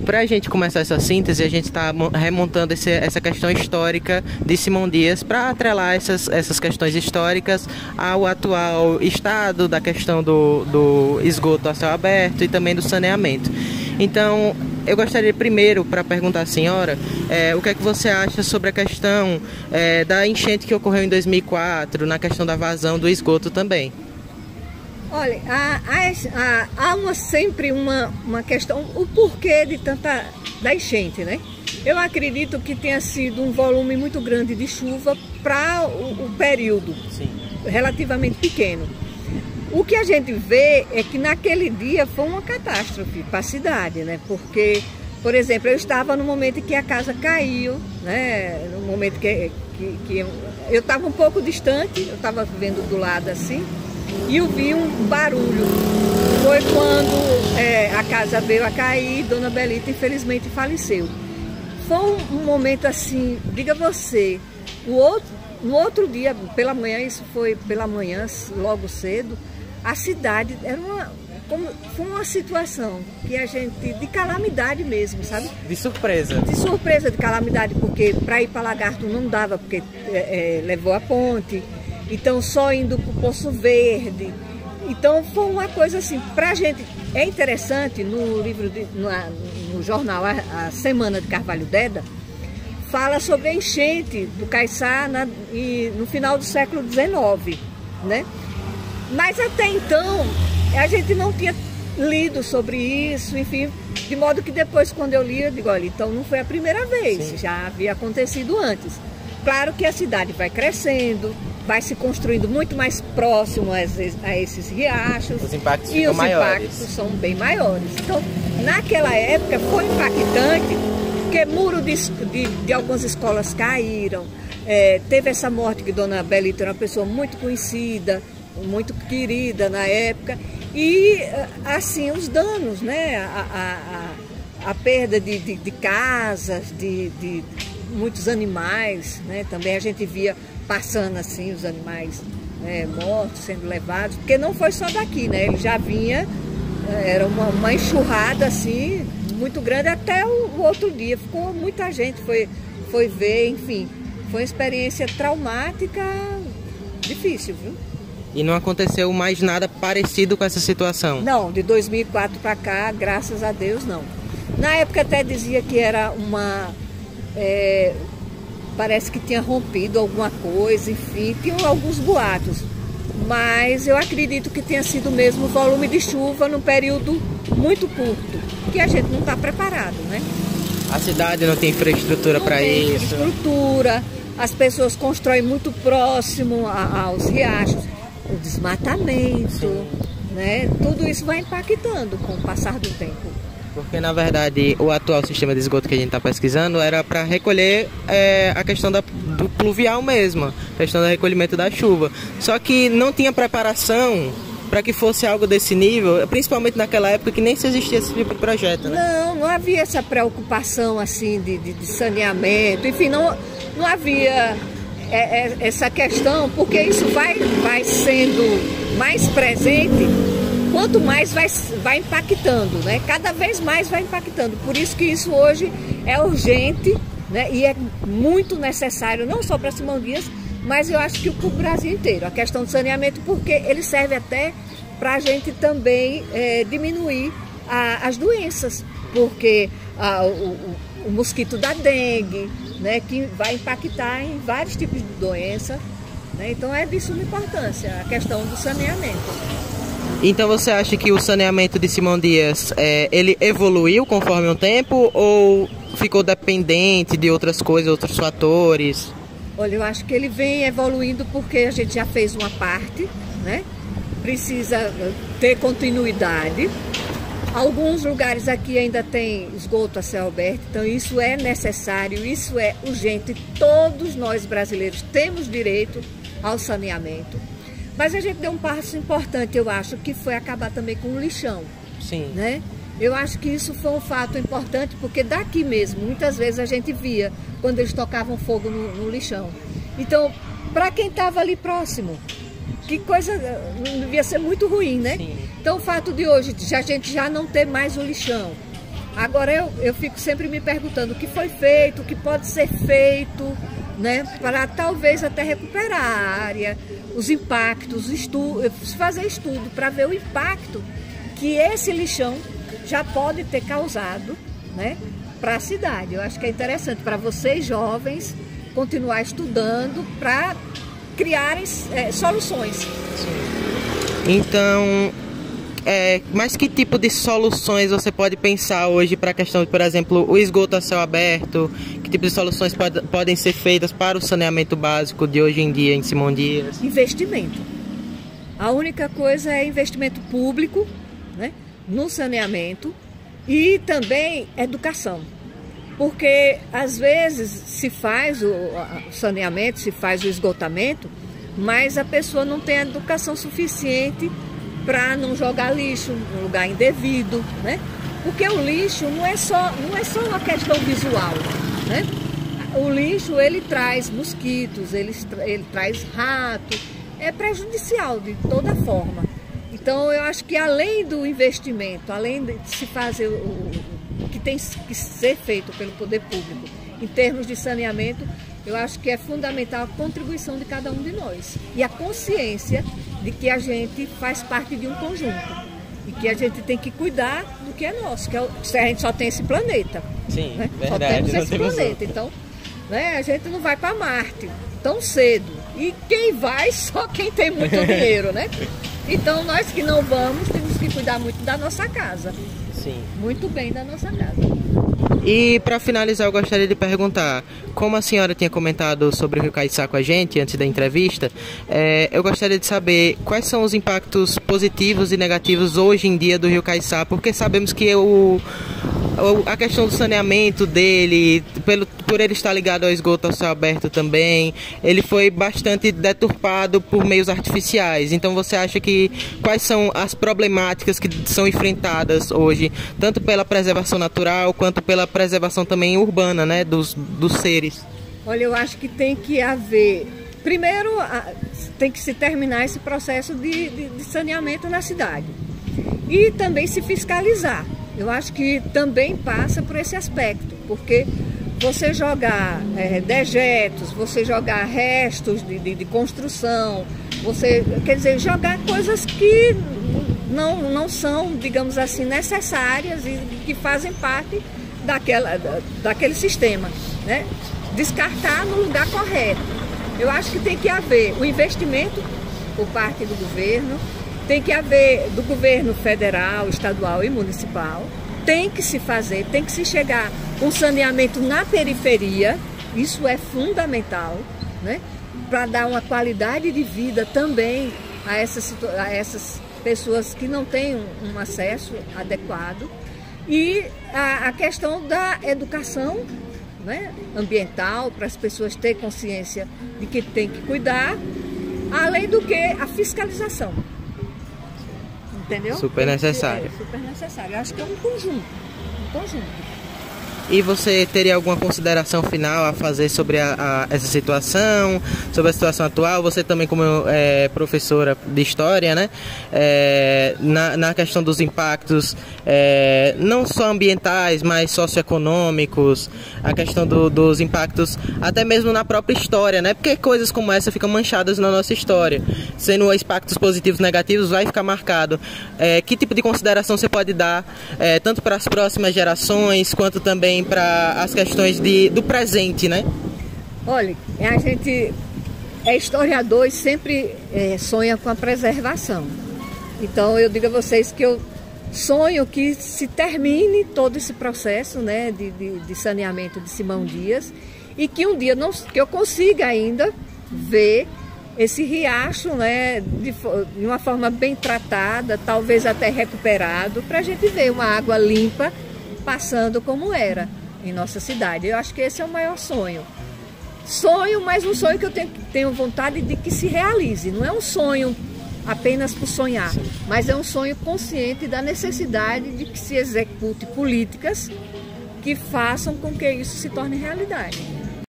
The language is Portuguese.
Para a gente começar essa síntese, a gente está remontando essa questão histórica de Simão Dias para atrelar essas questões históricas ao atual estado da questão do esgoto a céu aberto e também do saneamento. Então, eu gostaria primeiro para perguntar à senhora o que é que você acha sobre a questão da enchente que ocorreu em 2004, na questão da vazão do esgoto também. Olha, há sempre uma questão, o porquê de da enchente, né? Eu acredito que tenha sido um volume muito grande de chuva para o período. Sim. Relativamente pequeno. O que a gente vê é que naquele dia foi uma catástrofe para a cidade, né? Porque, por exemplo, eu estava no momento em que a casa caiu, né? No momento que eu estava um pouco distante, eu estava vendo do lado assim, e eu vi um barulho. Foi quando a casa veio a cair e Dona Belita infelizmente faleceu. Foi um momento assim, diga você, no outro dia, pela manhã, isso foi pela manhã, logo cedo, a cidade foi uma situação que a gente, de calamidade mesmo, sabe? De surpresa. De surpresa, de calamidade, porque para ir para Lagarto não dava, porque levou a ponte. Então só indo para o Poço Verde. Então foi uma coisa assim, para a gente, é interessante, no livro, no jornal A Semana de Carvalho Deda, fala sobre a enchente do Caiçá no final do século XIX, né? Mas até então, a gente não tinha lido sobre isso, enfim, de modo que depois quando eu li, eu digo, olha, então não foi a primeira vez, sim, já havia acontecido antes. Claro que a cidade vai crescendo, vai se construindo muito mais próximo a esses riachos. Os impactos ficam maiores. Os impactos são bem maiores. Então, naquela época foi impactante, porque muro de algumas escolas caíram, teve essa morte que Dona Belita era uma pessoa muito conhecida, muito querida na época, e assim os danos, né? A perda de casas, de muitos animais, né? Também a gente via passando assim os animais mortos, sendo levados, porque não foi só daqui, né? Ele já vinha, era uma enxurrada assim, muito grande, até o outro dia, ficou muita gente, foi ver, enfim, foi uma experiência traumática, difícil, viu? E não aconteceu mais nada parecido com essa situação? Não, de 2004 para cá, graças a Deus, não. Na época até dizia que era parece que tinha rompido alguma coisa, enfim, tinham alguns boatos. Mas eu acredito que tenha sido mesmo volume de chuva num período muito curto, que a gente não está preparado, né? A cidade não tem infraestrutura para isso. Infraestrutura, as pessoas constroem muito próximo aos riachos, o desmatamento, né? Tudo isso vai impactando com o passar do tempo. Porque, na verdade, o atual sistema de esgoto que a gente está pesquisando era para recolher a questão do pluvial mesmo, a questão do recolhimento da chuva. Só que não tinha preparação para que fosse algo desse nível, principalmente naquela época que nem se existia esse tipo de projeto, né? Não havia essa preocupação assim de saneamento, enfim, não havia essa questão, porque isso vai sendo mais presente. Quanto mais vai impactando, né? Cada vez mais vai impactando. Por isso que isso hoje é urgente, né? E é muito necessário, não só para Simão Dias, mas eu acho que para o Brasil inteiro. A questão do saneamento, porque ele serve até para a gente também diminuir as doenças. Porque o mosquito da dengue, né? Que vai impactar em vários tipos de doença, né? Então é de suma importância a questão do saneamento. Então você acha que o saneamento de Simão Dias, ele evoluiu conforme o tempo ou ficou dependente de outras coisas, outros fatores? Olha, eu acho que ele vem evoluindo porque a gente já fez uma parte, né? Precisa ter continuidade. Alguns lugares aqui ainda tem esgoto a céu aberto, então isso é necessário, isso é urgente. Todos nós brasileiros temos direito ao saneamento. Mas a gente deu um passo importante, eu acho, que foi acabar também com o lixão. Sim. Né? Eu acho que isso foi um fato importante, porque daqui mesmo, muitas vezes a gente via quando eles tocavam fogo no lixão. Então, para quem estava ali próximo, que coisa, devia ser muito ruim, né? Sim. Então, o fato de hoje, a gente já não ter mais o lixão, Agora eu fico sempre me perguntando o que foi feito, o que pode ser feito, né, para talvez até recuperar a área, os impactos, fazer estudo para ver o impacto que esse lixão já pode ter causado, né, para a cidade. Eu acho que é interessante para vocês jovens continuar estudando para criarem soluções. Então, mas que tipo de soluções você pode pensar hoje para a questão de, por exemplo, o esgoto a céu aberto? Que tipo de soluções podem ser feitas para o saneamento básico de hoje em dia em Simão Dias? Investimento. A única coisa é investimento público, né, no saneamento, e também educação. Porque às vezes se faz o saneamento, se faz o esgotamento, mas a pessoa não tem educação suficiente para não jogar lixo no lugar indevido, né? Porque o lixo não é só uma questão visual, né? O lixo, ele traz mosquitos, ele traz rato, é prejudicial de toda forma. Então eu acho que além do investimento, além de se fazer o que tem que ser feito pelo poder público em termos de saneamento, eu acho que é fundamental a contribuição de cada um de nós e a consciência de que a gente faz parte de um conjunto e que a gente tem que cuidar do que é nosso, que a gente só tem esse planeta. Sim, né? Verdade. Só temos esse planeta, então, né, a gente não vai para Marte tão cedo, e quem vai, só quem tem muito dinheiro, né? Então nós que não vamos, temos que cuidar muito da nossa casa. Sim. Muito bem da nossa casa. E para finalizar, eu gostaria de perguntar, como a senhora tinha comentado sobre o Rio Caiçá com a gente antes da entrevista, eu gostaria de saber quais são os impactos positivos e negativos hoje em dia do Rio Caiçá, porque sabemos que a questão do saneamento dele, por ele estar ligado ao esgoto ao céu aberto também, ele foi bastante deturpado por meios artificiais. Então você acha que quais são as problemáticas que são enfrentadas hoje, tanto pela preservação natural quanto pela preservação também urbana, né, dos seres? Olha, eu acho que tem que haver, primeiro tem que se terminar esse processo de saneamento na cidade e também se fiscalizar. Eu acho que também passa por esse aspecto, porque você jogar dejetos, você jogar restos de construção, você, quer dizer, jogar coisas que não são, digamos assim, necessárias e que fazem parte daquele sistema, né? Descartar no lugar correto. Eu acho que tem que haver o investimento por parte do governo, tem que haver do governo federal, estadual e municipal, tem que se fazer, tem que se chegar com saneamento na periferia, isso é fundamental, né? Para dar uma qualidade de vida também a essas pessoas que não têm um acesso adequado, e a questão da educação, né, ambiental, para as pessoas terem consciência de que tem que cuidar, além do que a fiscalização. Entendeu? Super necessário. Super necessário. Eu acho que é um conjunto. E você teria alguma consideração final a fazer sobre essa situação, sobre a situação atual? Você também, como professora de História, né? Na questão dos impactos, não só ambientais, mas socioeconômicos, a questão dos impactos até mesmo na própria história, né? Porque coisas como essa ficam manchadas na nossa história. Sendo impactos positivos e negativos, vai ficar marcado. Que tipo de consideração você pode dar, tanto para as próximas gerações, quanto também para as questões do presente, né? Olha, a gente é historiador e sempre sonha com a preservação. Então eu digo a vocês que eu sonho que se termine todo esse processo, né, de saneamento de Simão Dias, e que um dia que eu consiga ainda ver esse riacho, né, de uma forma bem tratada, talvez até recuperado, para a gente ver uma água limpa passando como era em nossa cidade. Eu acho que esse é o maior sonho. Mas um sonho que eu tenho vontade de que se realize. Não é um sonho apenas por sonhar, mas é um sonho consciente da necessidade de que se execute políticas que façam com que isso se torne realidade.